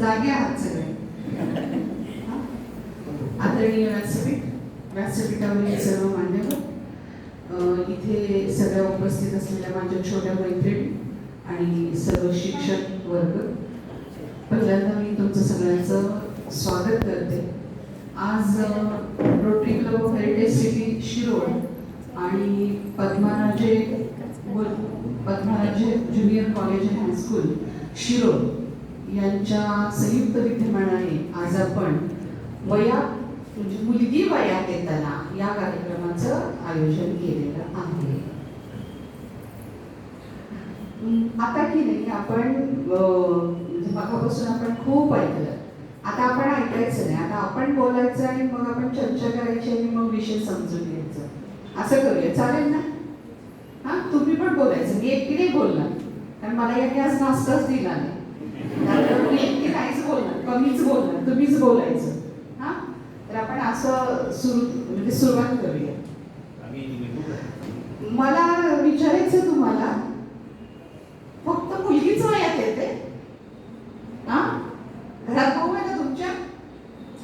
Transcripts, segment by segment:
जागे आहात सगळे. आदरणीय व्यासपीठावरील सर्व मान्यवर, इथे सगळ्या उपस्थित असलेल्या माझ्या छोट्या मैत्रिणी आणि सर्व शिक्षक वर्ग, पहिल्यांदा मी तुमचं सगळ्यांचं स्वागत करते. आज rotary club of heritage city Shirol आणि Padmaraje junior college and high school Shirol यांच्या संयुक्त विद्यमानाने आज आपण म्हणजे मुलगी वयात येताना या कार्यक्रमाचं आयोजन केलेलं आहे. आता की नाही आपण म्हणजे मगापासून आपण खूप ऐकलं, आता आपण ऐकायचं नाही, आता आपण बोलायचं आणि मग आपण चर्चा करायची आणि मग विषय समजून घ्यायचं. असं करूया, चालेल ना? हा, तुम्ही पण बोलायचं, मी एकटी नाही बोलणार, कारण मला याने आज नाश्ताच दिला नाही. मी एकटी काहीच बोलणार, कमीच बोलणार, तुम्हीच बोलायचं. हा, तर आपण असं सुरुवात करूया. मला विचारायचं तुम्हाला, फक्त मुलगीच वयात येते? हा, घरात भाऊ आहे ना तुमच्या?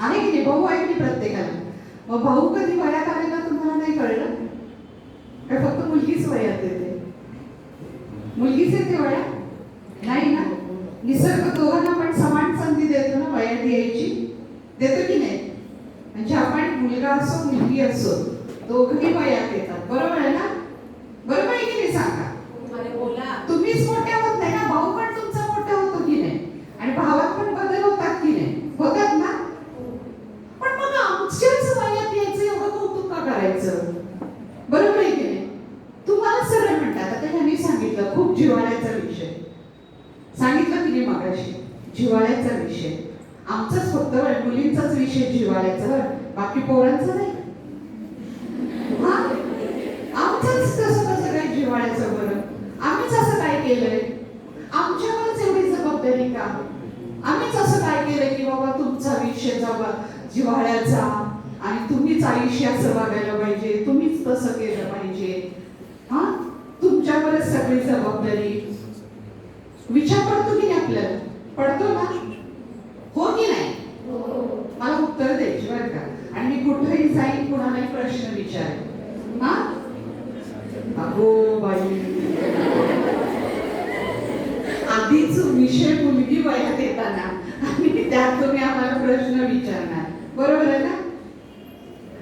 आहे की नाही? भाऊ आहे की प्रत्येकाला? मग भाऊ कधी वयात आले ना तुम्हाला नाही कळलं काय? फक्त मुलगीच वयात येते? मुलगीच येते वयात? नाही ना. निसर्ग दोघांना पण समान संधी देतो ना वयात यायची, देतो की नाही? म्हणजे आपण मुलगा असो मुलगी असो दोघंही वयात येतात, बरोबर आहे ना? बरोबर आहे की नाही? सांगा. तुम्हीच मोठ्या होत नाही ना, भाऊ पण तुमचा मोठा होतो की नाही? आणि भावात पण बदल होतात की नाही? होतात ना. पण मग आमच्याच वयात यायचं एवढं कौतुक का करायचं? बरोबर आहे की नाही? तुम्हाला सरळ म्हणतात. आता ह्यांनी सांगितलं खूप जिव्हाळ्याचा विषय सांगितलं की नाही मगाशी, जिव्हाळ्याचा विषय. आमचाच फक्त मुलींचाच विषय जिव्हाळ्याचा, बाकी पोरांचा नाही. हा, आमचंच कसं काय जिव्हाळ्याचं? बरं, आम्हीच असं काय केलंय? आमच्यावरच एवढी जबाबदारी का? आम्हीच असं काय केलंय की बाबा तुमचा विषय जिव्हाळ्याचा आणि तुम्हीच आयुष्य असं वागायला पाहिजे, तुम्हीच तसं केलं पाहिजे? हा, तुमच्यावरच सगळी जबाबदारी. विचार पडतो की नाही आपल्याला? पडतो ना? हो की नाही? मला उत्तर द्यायची बरं का. आणि मी कुठेही जाईन कुणालाही प्रश्न विचारेन. हा, अगो बाई, आधीच विषय मुलगी वयात येताना आणि त्यात तुम्ही आम्हाला प्रश्न विचारणार, बरोबर आहे ना?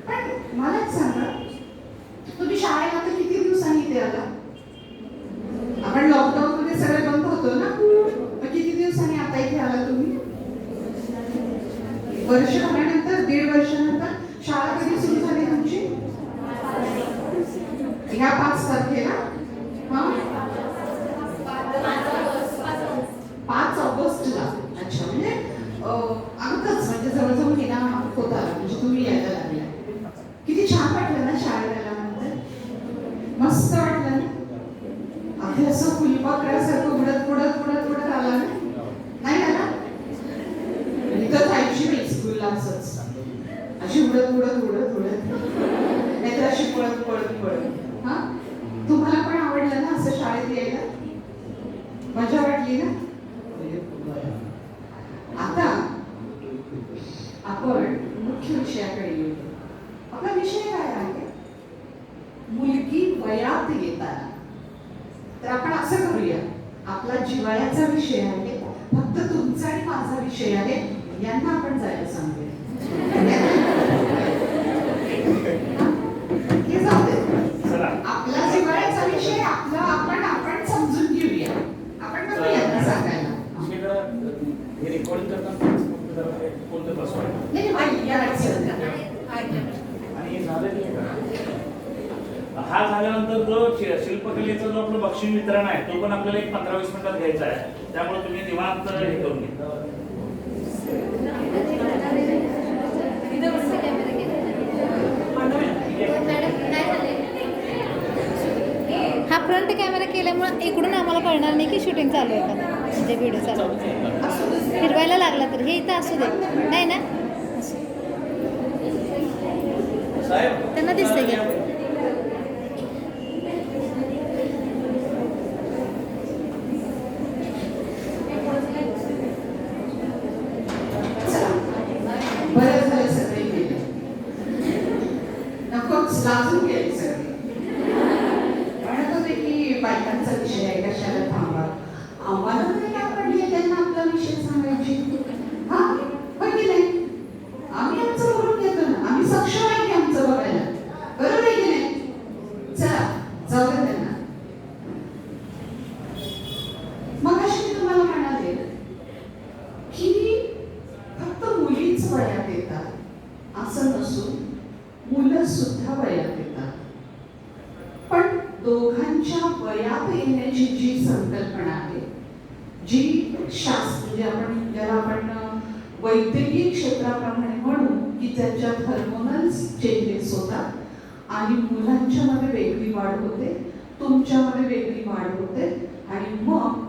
पण मला सांगा, तुम्ही शाळेला तर किती दिवसांनी इथे आला? आपण लॉकडाऊन मध्ये सगळे बंद होतो ना, मग किती दिवसांनी आता इथे आला तुम्ही? वर्ष होण्यानंतर, 1.5 वर्षानंतर. शाळा कधी सुरू झाली तुमची? ह्या 5 तारखेला. हा, 5 ऑगस्टला. अच्छा, म्हणजे अगदच म्हणजे जवळजवळ महिना होता म्हणजे तुम्ही यायला लागला. किती छान वाटलं ना शाळेला आल्यानंतर? मस्त वाटलं ना? अगदी असं फुलपाखरासारखं उडत उडत उडत उडत आला ना? नाही आला? इथं जायची नाही स्कूलला असंच, अशी उडत उडत उडत उडत, नाहीतर अशी पळत पळत पळत. हा, तुम्हाला पण आवडलं ना असं शाळेत यायला? मजा वाटली ना? आता आपण मुख्य विषयाकडे येऊ. आपला विषय काय आहे? मुलगी वयात येताना. तर आपण असं करूया, आपला जिव्हाळ्याचा विषय आहे, फक्त तुमचा आणि माझा विषय आहे, यांना आपण जायला सांगूया. हे जाऊ दे, आपला जिव्हाळ्याचा विषय आपला आपण समजून घेऊया. आपण नको यांना सांगायला. हा झाल्यानंतर जो शिल्पकलेचा जो आपलं बक्षीस वितरण आहे तो पण आपल्याला एक 15-20 मिनिटात घ्यायचा आहे, त्यामुळे तुम्ही निवांत हे करून घ्या. हा फ्रंट कॅमेरा केल्यामुळे इकडून आम्हाला कळणार नाही की शूटिंग चालू आहे का, म्हणजे व्हिडिओ चालू आहे. फिरवायला लागला तर हे इथं असू दे, नाही ना? त्यांना दिसतंय की म्हणजे ज्याला आपण वैद्यकीय क्षेत्राप्रमाणे म्हणू की त्याच्यात हार्मोनल्स चेंजेस होतात आणि मुलांच्यामध्ये वेगळी वाढ होते, तुमच्यामध्ये वेगळी वाढ होते आणि मग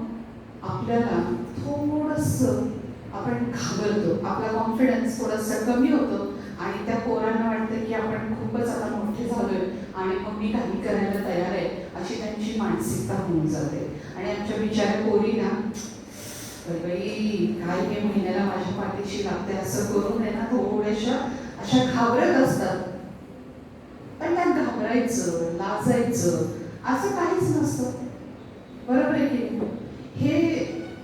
आपल्याला थोडंसं आपण घाबरतो, आपला कॉन्फिडन्स थोडासा कमी होतो आणि त्या पोरांना वाटतं की आपण खूपच आता मोठे झालोय आणि मग मी काही करायला तयार आहे अशी त्यांची मानसिकता होऊन जाते. आणि आमच्या बिचाऱ्या पोरीला बाई काय हे महिन्याला माझ्या पाठीशी लागते असं करून आहे ना थोड्याशा अशा घाबरत असतात. पण त्यात घाबरायचं, लाजायचं असं काहीच नसतं, बरोबर आहे की हे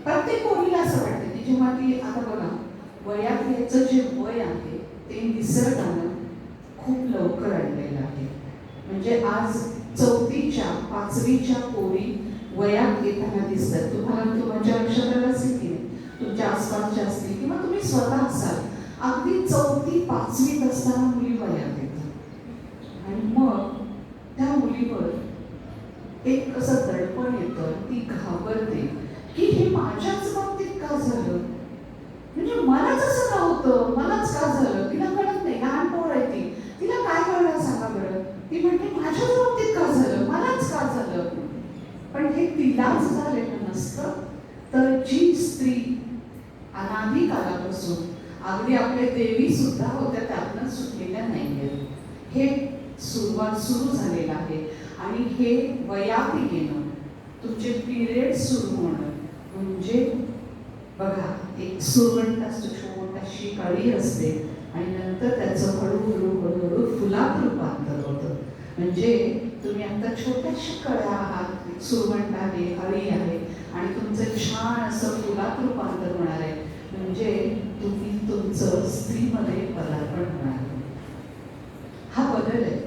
प्रत्येक पोरीला असं वाटतं की जेव्हा ती आता बघा वयात याचं जे वय आहे ते निसर्गानं खूप लवकर आणलेलं आहे. म्हणजे आज 4थीच्या 5वीच्या पोरी वयात येताना दिसतात. तुमच्या लक्षात आलं असेल की नाही, तुमच्या आसपासच्या असतील किंवा तुम्ही स्वतः असाल, अगदी 4थी 5वीत असताना मुली वयात येतात आणि मग त्या मुलीवर एक असं दडपण येतं, ती घाबरते की हे माझ्याच बाबतीत का झालं, म्हणजे मलाच असं का होतं, मलाच का झालं. तिला कळत नाही, लहान पोर आहे ती, तिला काय कळलं सांगा बरं. ती म्हणते माझ्याच बाबतीत का झालं, मलाच का झालं. पण हे तिलाच झालेलं नसतं, तर जी स्त्री अनादी कालापासून अगदी आपले देवी सुद्धा होत्या त्यातनं सुटलेल्या नाहीये. हे सुरुवात सुरू झालेलं आहे आणि हे वयात येणं, तुमचे पिरियड सुरू होणं म्हणजे बघा एक सुरवंट असतो, छोटाशी कळी असते आणि नंतर त्याचं हळूहळू फुलात रूपांतर होतं. म्हणजे तुम्ही आता छोट्याशा कळ्या आहात, सुरवंट आहे, हळी आहे आणि तुमचं छान असं फुलात रूपांतर होणार आहे. म्हणजे तुम्ही तुमचं स्त्रीमध्ये पदार्पण होणार आहे. हा बदल आहे,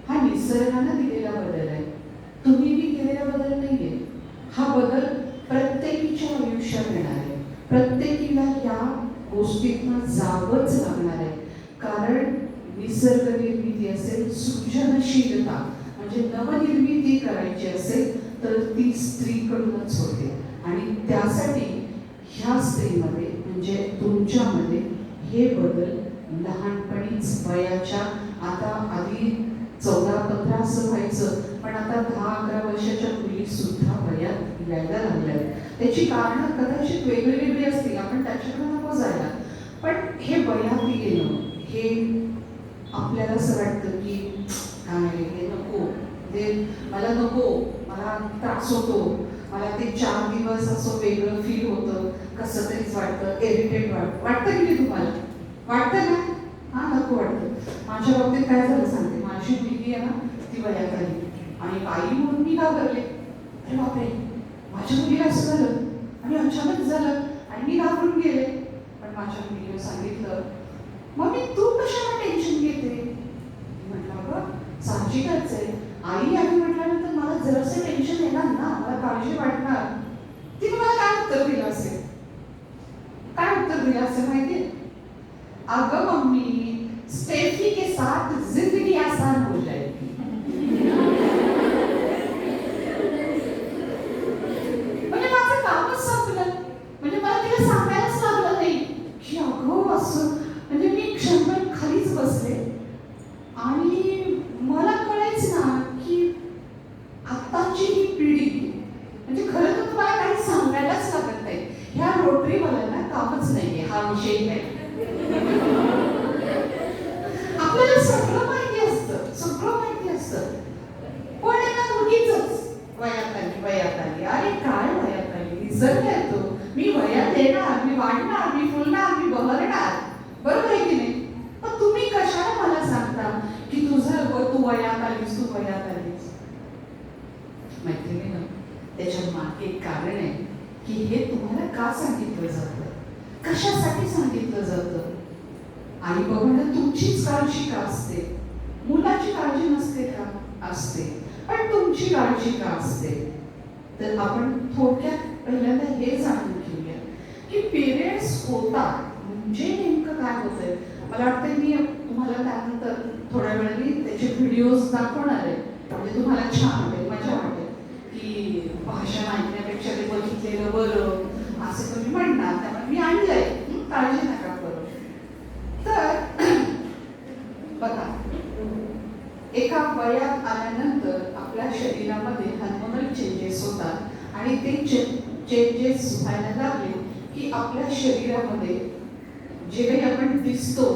हा निसर्गानं दिलेला बदल आहे, तुम्ही बी केलेला बदल नाहीये. हा बदल प्रत्येकीच्या आयुष्यात येणार आहे, प्रत्येकीला या गोष्टीतनं जावंच लागणार आहे. कारण निसर्ग निर्मिती असेल, सृजनशीलता म्हणजे नवनिर्मिती करायची असेल तर ती स्त्रीकडूनच होते आणि त्यासाठी ह्या स्त्रीमध्ये म्हणजे तुमच्यामध्ये हे बदल लहानपणीच वयाच्या आता आधी 14-15 असं व्हायचं, पण आता 10-11 वर्षाच्या मुली सुद्धा वयात यायला लागल्या. त्याची कारणं कदाचित वेगळी असतील, आपण त्याच्याकडे नको जायला. पण हे वयात येणं हे आपल्याला असं वाटतं की काय हे नको, ते मला नको, मला त्रास होतो, मला ते 4 दिवस असं वेगळं फील होतं, कसं तरीच वाटतं, इरिटेट वाटतं की नाही तुम्हाला? वाटतं ना? हा नको वाटतं. माझ्या बाबतीत काय झालं सांगते. माझी मुलगी आहे ना ती वयात आली आणि आई म्हणून मी घाबरले. अरे बापरे माझ्या मुलीला असं झालं आणि अचानक झालं आणि मी घाबरून गेले. पण माझ्या मुलीला सांगितलं मम्मी तू कशाला टेन्शन घेते. म्हटलं बघ साहजिकच आहे, आई आली म्हटल्यानंतर मला जरासं टेन्शन येणार ना, मला काळजी वाटणार. तिने मला काय उत्तर दिलं असेल, काय उत्तर दिलं असेल माहितीये? अगं मम्मी स्टेफी के साथ जिंदगी आसान हो जाएगी. म्हणजे माझं कामच संपलं. म्हणजे मला तिला सांगायलाच लागलं नाही की अगं असं. म्हणजे मी क्षणभर खालीच बसले आणि मला कळायच ना की आत्ताची ही पिढी म्हणजे खरं तर तुम्हाला काही सांगायलाच लागत नाही. ह्या रोटरी वाल्यांना कामच नाहीये, हा विषय नाही. आपल्याला सगळं माहिती असतं, सगळं माहिती असतं, पण एका मुलीचंच वयात आली. अरे काय वयात आली, निसर्ग येतो, मी वयात येणार, मी वाढणार, मी फुलणार, मी बहरणार, बरोबर आहे की नाही? पण तुम्ही कशाला मला सांगता की तू वयात आलीस, तू वयात आलीस. माहिती नाही ना, त्याच्या मागे एक कारण आहे की हे तुम्हाला का सांगितलं जातं, कशासाठी सांगितलं जातं. आई बाबांना तुमचीच काळजी का असते, मुलाची काळजी नसते का? असते. पण तुमची काळजी का असते? तर आपण थोडक्यात पहिल्यांदा हे जाणून घेऊया की पिरियड्स होतात म्हणजे नेमकं काय होतंय. मला वाटतं मी तुम्हाला त्यानंतर थोड्या वेळाने त्याचे व्हिडिओज दाखवणार आहे, म्हणजे तुम्हाला छान वाटेल, मजा वाटेल की भाषण ऐकण्यापेक्षा ते बघितलेलं बरं असं तुम्ही म्हणणार. त्यामुळे मी आणलंय, काळजी नका करू. तर बघा, एका वयात आल्यानंतर आपल्या शरीरामध्ये हार्मोनल चेंजेस होतात आणि ते चेंजेस व्हायला लागले की आपल्या शरीरामध्ये जे काही आपण दिसतो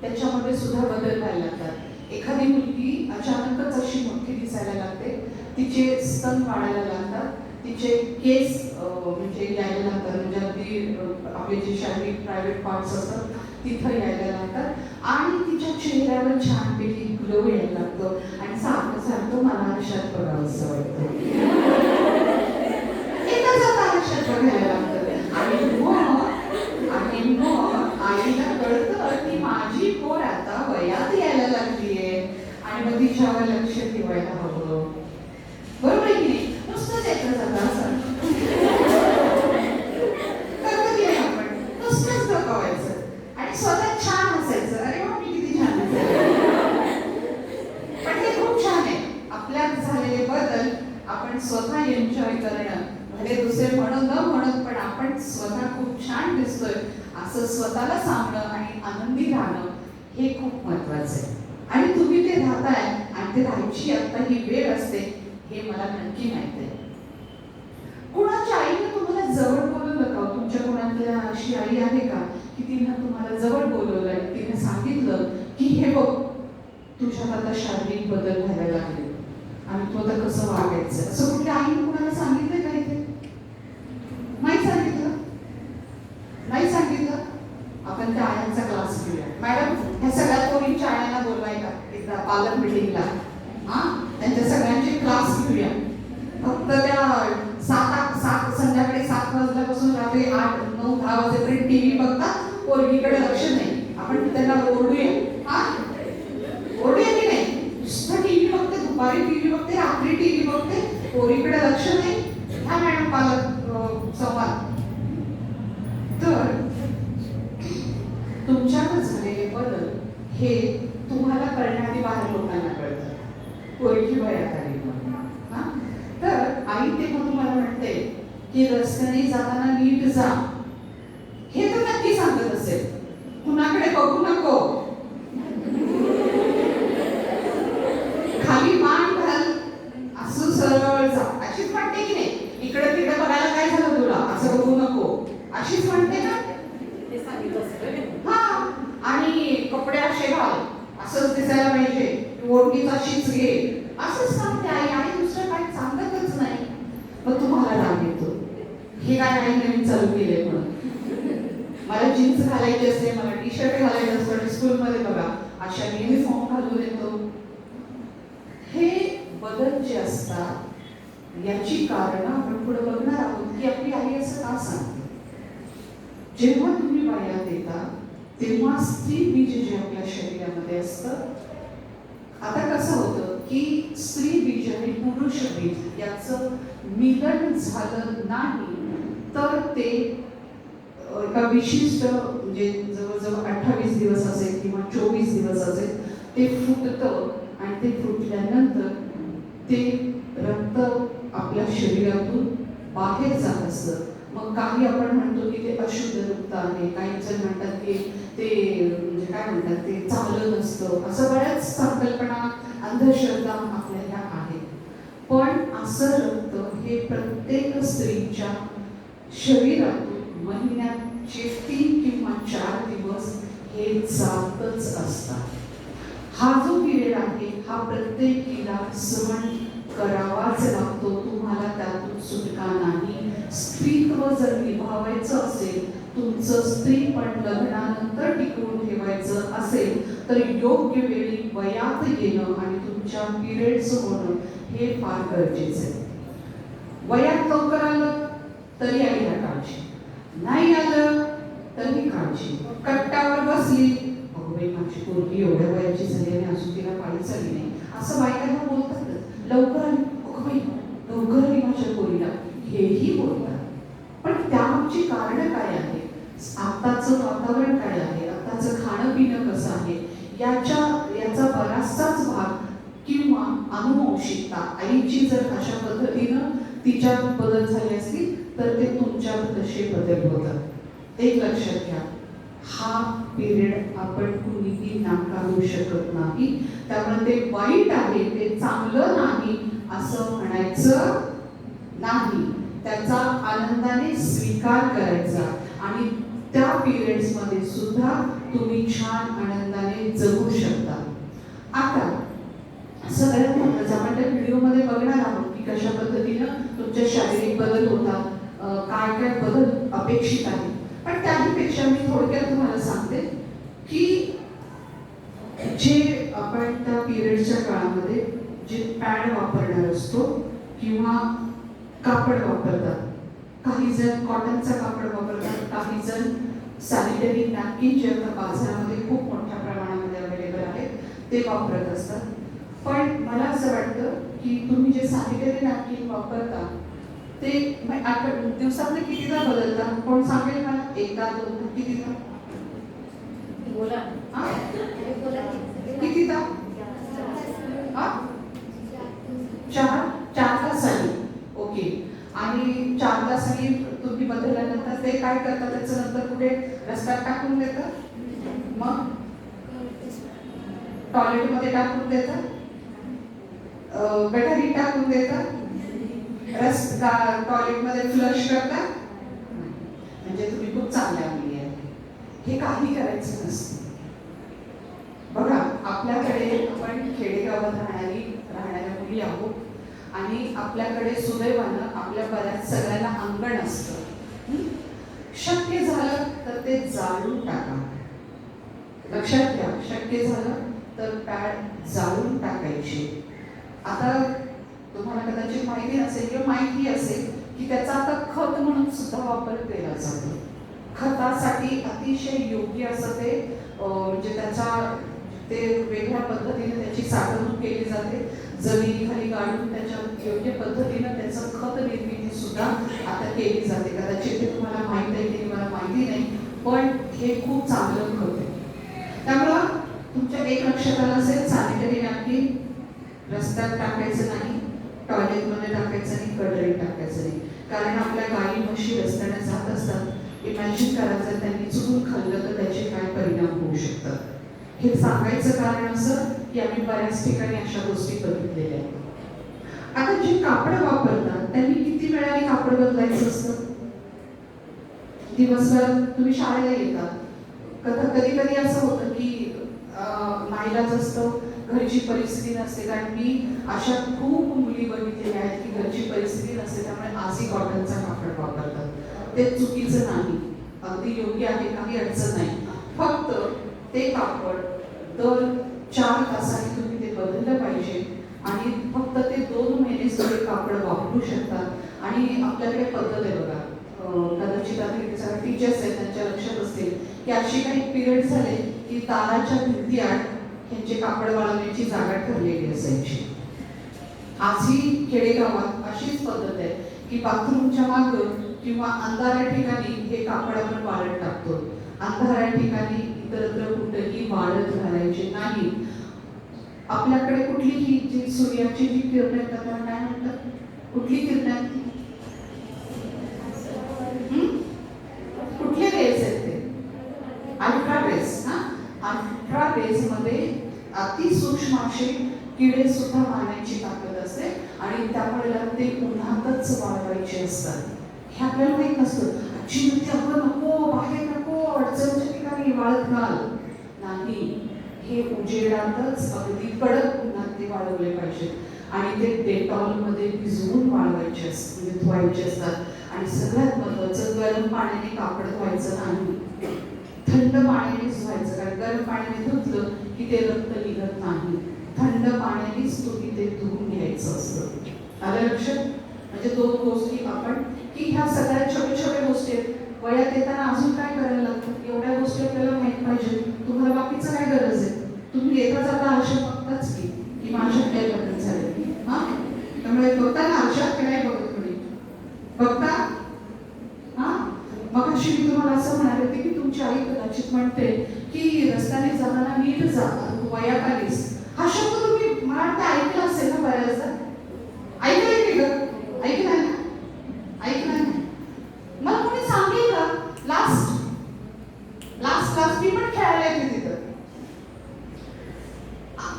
त्याच्यामध्ये सुद्धा बदल व्हायला लागतात. एखादी मुलगी अचानकच अशी मोठी दिसायला लागते, तिचे स्तन वाढायला लागतात, तिचे केस म्हणजे यायला लागतात, म्हणजे अगदी आपले जे शारीरिक प्रायव्हेट पार्ट्स असतात तिथं यायला लागतात आणि तिच्या चेहऱ्यावर छानपैकी ग्लो यायला लागतो आणि सारखं सारखं मला आरशात बघावं असं वाटतं. एकच आता आरशात बघायला लागतं आणि मग आईला कळतं की माझी पोर आता वयात यायला लागलीये आणि मग तिच्यावर लक्ष ठेवायला हवं. बरोबर आहे की नाही? नुसतंच एकच आता असं करत गेलं आपण, नुसतंच डोकावायचं आणि स्वतः छान असायचं. अरे वा, मी किती छान असायचं. पण हे खूप छान आहे. आपल्यात झालेले बदल आपण स्वतः एन्जॉय करणं, भले दुसरे म्हणत न म्हणत पण आपण स्वतः खूप छान दिसतोय असं स्वतःला सांगणं आणि आनंदी राहणं हे खूप महत्वाचं आहे. आणि तुम्ही ते राहताय आणि ते राहायची आता ही वेळ असते हे मला नक्की माहित आहे. कुणाच्या आईने तुम्हाला जवळ बोलवलं का? तुमच्या कोणातल्या अशी आई आहे का की तिने तुम्हाला जवळ बोलवलं आणि तिने सांगितलं की हे बघ, तुझ्यात आता शारीरिक बदल व्हायला लागले आणि तू आता कसं वागायचं? असं कुठल्या आईने कुणाला सांगितलं का इथे? नाही सांगितलं? नाही सांगितलं? आपण त्या आयांचा क्लास घेऊया. मॅडम, ह्या सगळ्या पोरींच्या आयांना बोलवाय का एकदा पालक मिटिंगला? त्यांच्या सगळ्यांचे क्लास घेऊया. फक्त त्या संध्याकाळी 7 वाजल्यापासून रात्री 8, 9, 10 वाजेपर्यंत टीव्ही बघतात, पोरगीकडे लक्ष नाही. आपण त्यांना ओरडूया. ओरडूया की नाही? नुसतं टीव्ही बघते, दुपारी टीव्ही बघते, रात्री टीव्ही बघते, पोरीकडे लक्ष नाही. ह्या मॅडम पालक संवाद. तर तुमच्याकडे झालेले बदल हे तुम्हाला कळण्याआधी बाहेर लोकांना कळतात. पोरगी वयात आली म्हणून. तर आई तेव्हा तुम्हाला म्हणते की रस्त्याने जाताना नीट जा, हे तर नक्की सांगत असेल. कुणाकडे बघू नको, खाली मान घाल, असं सरळ जा, अशीच म्हणते की नाही? इकडे तिकडे बघायला काय झालं तुला, असं बघू नको, अशीच म्हणते ना? हा. आणि कपडे असे घाल, असंच दिसायला पाहिजे, ओढणीच अशीच घे, असंच सांगते आई. आणि दुसरं काही सांगतच नाही. मग तुम्हाला राग येतो, हे काय आई नवीन चालू केले म्हणून. मला जीन्स घालायची असते, मला टी शर्ट घालायचं असतं, स्कूलमध्ये बघा अशा युनिफॉर्म घालून येतो. हे बदल जे असतात याची कारण आपण पुढे बघणार आहोत की आपली आई असं का सांगते. जेव्हा तुम्ही वयात येता तेव्हा स्त्री बीज जे आपल्या शरीरामध्ये असतं, आता कसं होतं की स्त्री बीज आणि पुरुष बीज याचं मिलन झालं नाही तर ते एका विशिष्ट म्हणजे जवळजवळ 28 दिवस असेल किंवा 24 दिवस असेल ते फुटतं आणि ते फुटल्यानंतर ते रक्त आपल्या शरीरातून बाहेर जात असतं. मग काही आपण म्हणतो की ते अशुद्ध रक्त आहे, काही जण म्हणतात की ते म्हणजे काय म्हणतात ते चांगलं नसतं, असं बऱ्याच संकल्पना अंधश्रद्धा आपल्या ह्या आहेत. पण असं रक्त हे प्रत्येक स्त्रीच्या शरीरातून महिन्याचे 3 किंवा 4 दिवस हे जातच असतात. हा जो पिरियड आहे हा प्रत्येकीला सहन करावाच लागतो. तुम्हाला त्यातून सुटका नाही. स्त्रीत्व जर निभावायचं असेल, तुमचं स्त्रीपण लग्नानंतर टिकवून ठेवायचं असेल तर योग्य वेळी वयात येणं आणि तुमच्या पिरियड्स होणं हे फार गरजेचं आहे. वयात लवकर आलं तरी आईला काळजी, नाही आलं तरी काळजी. कट्टावर बसली, अगं बाई माझी पोरगी एवढ्या वयाची झाली आणि अजून तिला पाळी चालली नाही, असं बायकांना बोलतात. लवकर आली, अगं बाई लवकर आली माझ्या पोरीला, हेही बोलतात. पण त्यामागची कारणं काय आहे, आताचं वातावरण काय आहे, आताचं खाणं पिणं कसं आहे, याचा बराचसाच भाग किंवा अनुवंशिकता, आईची जर अशा पद्धतीनं तिच्यात बदल झाले असतील तर ते तुमच्यात तसे बदल होतात. एक लक्षात घ्या, हा पिरियड आपण कुणीही नाकारू शकत नाही. त्यामुळे ते वाईट आहे, ते चांगलं नाही असं म्हणायचं नाही. त्याचा आनंदाने स्वीकार करायचा आणि त्या पिरियड्स मध्ये सुद्धा तुम्ही छान आनंदाने जगू शकता. आता सगळ्यात महत्त्वाचं आपण त्या व्हिडिओमध्ये बघणार आहोत की कशा पद्धतीनं तुमचे शारीरिक बदल होतात, काय काय बदल अपेक्षित आहे. पण त्याहीपेक्षा मी थोडक्यात तुम्हाला सांगते की जे आपण त्या पिरियडच्या काळामध्ये जे पॅड वापरणार असतो किंवा कापड वापरतात, काही जण कॉटनचा कापड वापरतात, काही जण सॅनिटरी नॅपकिन जे आता बाजारामध्ये खूप मोठ्या प्रमाणामध्ये अवेलेबल आहेत ते वापरत असतात. पण मला असं वाटतं की तुम्ही जे सॅनिटरी नॅपकिन वापरता ते दिवसामध्ये कितीदा बदलता? कोण सांगेल मला? एकदा, दोनदा, कितीदा? बोला. हा? कितीदा? हा? 4 तासांनी. ओके. आणि 4 तासांनी तुम्ही बदलल्यानंतर ते काय करतात? त्याचं नंतर कुठे रस्त्यात टाकून देतात? मग टॉयलेटमध्ये टाकून देतात, गटारीत टाकून देतात, टॉयलेटमध्ये फ्लश करतात. म्हणजे तुम्ही खूप चांगल्या मुली आहे. हे काही करायचं नसतं. बघा, आपल्याकडे आपण खेडेगावात राहणाऱ्या मुली आहोत आणि आपल्याकडे सुदैवानं आपल्या बऱ्याच सगळ्यांना अंगण असतं. शक्य झालं तर ते जाळून टाका. लक्षात घ्या, शक्य झालं तर पॅड जाळून टाकायचे. आता तुम्हाला कदाचित माहिती नसेल किंवा माहिती असेल की त्याचा आता खत म्हणून सुद्धा वापर केला जातो. खतासाठी अतिशय योग्य असं ते म्हणजे त्याचा ते वेगळ्या पद्धतीने त्याची साठवणूक केली जाते. जमिनीखाली गाडून त्याच्या योग्य पद्धतीनं त्याचं खत निर्मिती सुद्धा आता केली जाते. कदाचित ते तुम्हाला माहित आहे की मला माहिती नाही, पण हे खूप चांगलं खत आहे. त्यामुळं तुमच्या एक लक्षात आलं असेल, सॅनिटरी नॅपकिन रस्त्यात टाकायचं नाही, टॉयलेटमध्ये टाकायचं नाही, गटारीत टाकायचं नाही. कारण आपल्या गाई म्हशी रस्त्याने जात असतात. इमॅजिन करा जर त्यांनी चुकून खाल्लं तर त्याचे काय परिणाम होऊ शकतात. हे सांगायचं कारण असं की आम्ही बऱ्याच ठिकाणी अशा गोष्टी बघितलेल्या आहेत. आता जे कापड वापरतात त्यांनी किती वेळाने कापड बदलायचं असतं? दिवसभर तुम्ही शाळेला येतात, कधी कधी असं होतं की नाईलाज असतो, घरची परिस्थिती नसते. कारण मी अशा खूप मुली बघितलेल्या आहेत की घरची परिस्थिती नसते, त्यामुळे आजी कॉटनचा कापड वापरतात. ते चुकीचं नाही, अगदी योग्य आहे, काही अडचण नाही. फक्त ते कापड दर 4 तासांनी तुम्ही ते बदललं पाहिजे आणि फक्त ते 2 महिने तुम्ही कापड वापरू शकता. आणि आपल्याकडे पद्धत आहे बघा, कदाचित आता टीचर्स आहेत त्यांच्या लक्षात असतील की अशी काही पिरियड झाले की दाराच्या भिंती आड ह्यांचे कापड वाळवण्याची जागा ठरलेली असायची. आजही खेडेगावात अशीच पद्धत आहे की बाथरूमच्या मागं किंवा अंधाऱ्या ठिकाणी हे कापड आपण वाळत टाकतो. अंधाऱ्या ठिकाणी इतरत्र कुठेही वाळत घालायचे नाही. आपल्याकडे कुठलीही जी सूर्याची जी किरण येतात त्याला काय म्हणतात? कुठली किरण? कुठले रेस आहेत ते? Ultra race. अल्ट्रा रेस मध्ये अतिसूक्ष्म असे किडे सुद्धा मारण्याची ताकद असते आणि त्यामुळे ते उन्हातच वाळवायचे असतात. हे आपल्याला माहित नसतं. आजी म्हणते आपण नको, बाहेर नको, अडचणच्या ठिकाणी वाळत घाल. नाही, हे उजेडातच अगदी कडक उन्हात ते वाळवले पाहिजेत आणि ते डेटॉल मध्ये भिजवून वाळवायचे असतात, म्हणजे धुवायचे असतात. आणि सगळ्यात महत्त्वाचं, गरम पाण्याने कापड धुवायचं नाही, थंड पाण्यानेच धुवायचं. कारण गरम पाण्याने धुतलं की ते रक्त निघत नाही. थंड पाण्यानेच तुम्ही ते धुवून घ्यायचं असतं. आलं लक्षात? म्हणजे 2 गोष्टी आपण की ह्या सगळ्या छोट्या छोट्या गोष्टी आहेत. वयात येताना अजून काय करायला लागतं, एवढ्या गोष्टी आपल्याला माहित पाहिजे. तुम्हाला बाकीचं काय गरज आहे? तुम्ही येता जाता आरशात बघताच की माझ्यात काय बदल झाले. हा, त्यामुळे बघताना आरशात काय बघत कोणी बघता. हा, मग अशी मी तुम्हाला असं म्हणाले होते की तुमची आई कदाचित म्हणते की रस्त्याने जाताना नीट जा, वयात आलीस. हा शब्द तुम्ही मला ऐकला असेल ना बऱ्याचदा. ऐकलंय की ग? ऐकलंय ना? ऐकलंय ना? मला कोणी सांगेल का लास्ट पण खेळायला येते तिथं.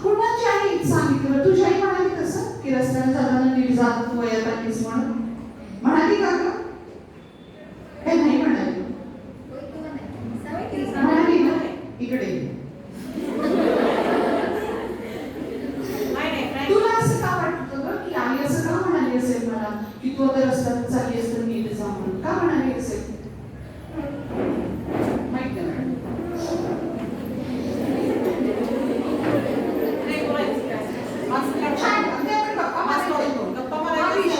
कुणाची आई सांगितलं? तुझी आई म्हणाली तसं की रस्त्याने जाताना नीट जा, तू वयात आलीस म्हणून म्हणाली का ग? हे नाही म्हणाली. म्हणाली ना इकडे. तुला असं का वाटतं ग की आई असं का म्हणाली असेल मला की तू आता रस्त्यात चालली असतं नीट जा म्हणून? का म्हणाली असेल? माहित नाही.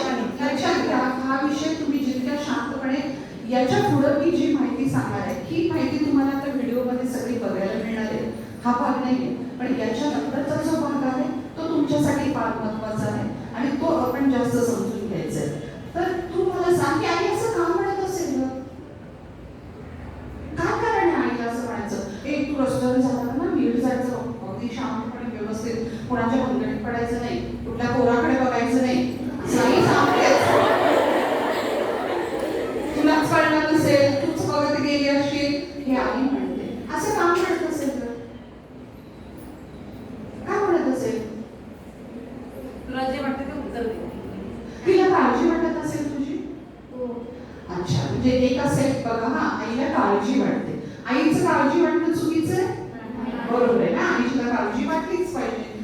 हा विषय तुम्ही जितक्या शांतपणे याच्या पुढे मी जी माहिती सांगणार आहे ही माहिती तुम्हाला आता व्हिडिओमध्ये सगळी बघायला मिळणार आहे. हा भाग नाहीये, पण याच्या नंतरचा जो भाग आहे तो तुमच्यासाठी फार महत्वाचा आहे आणि तो आपण जास्त समजून घ्यायचा आहे. तर तू मला सांग की आई असं का म्हणत असेल ग? काय कारण आहे आईला असं म्हणायचं? ए तू रस्त्यावर जाताना ना नीट जायचं, अगदी शांतपणे व्यवस्थित, कोणाच्या भानगडीत पडायचं नाही, कुठल्या पोराकडे बघायचं नाही. आई सांगतेच, तुलाच कळणार नसेल, तूच बघत गेली असशील, हे आई म्हणते. असं का म्हणत असेल तर? काय म्हणत असेल? तुला जे वाटतं ते उत्तर दे. तिला काळजी वाटत असेल तुझी? अच्छा, म्हणजे एक असेल बघा, हा आईला काळजी वाटते. आईचं काळजी वाटणं चुकीचं आहे? बरोबर आहे ना, आईला काळजी वाटलीच पाहिजे.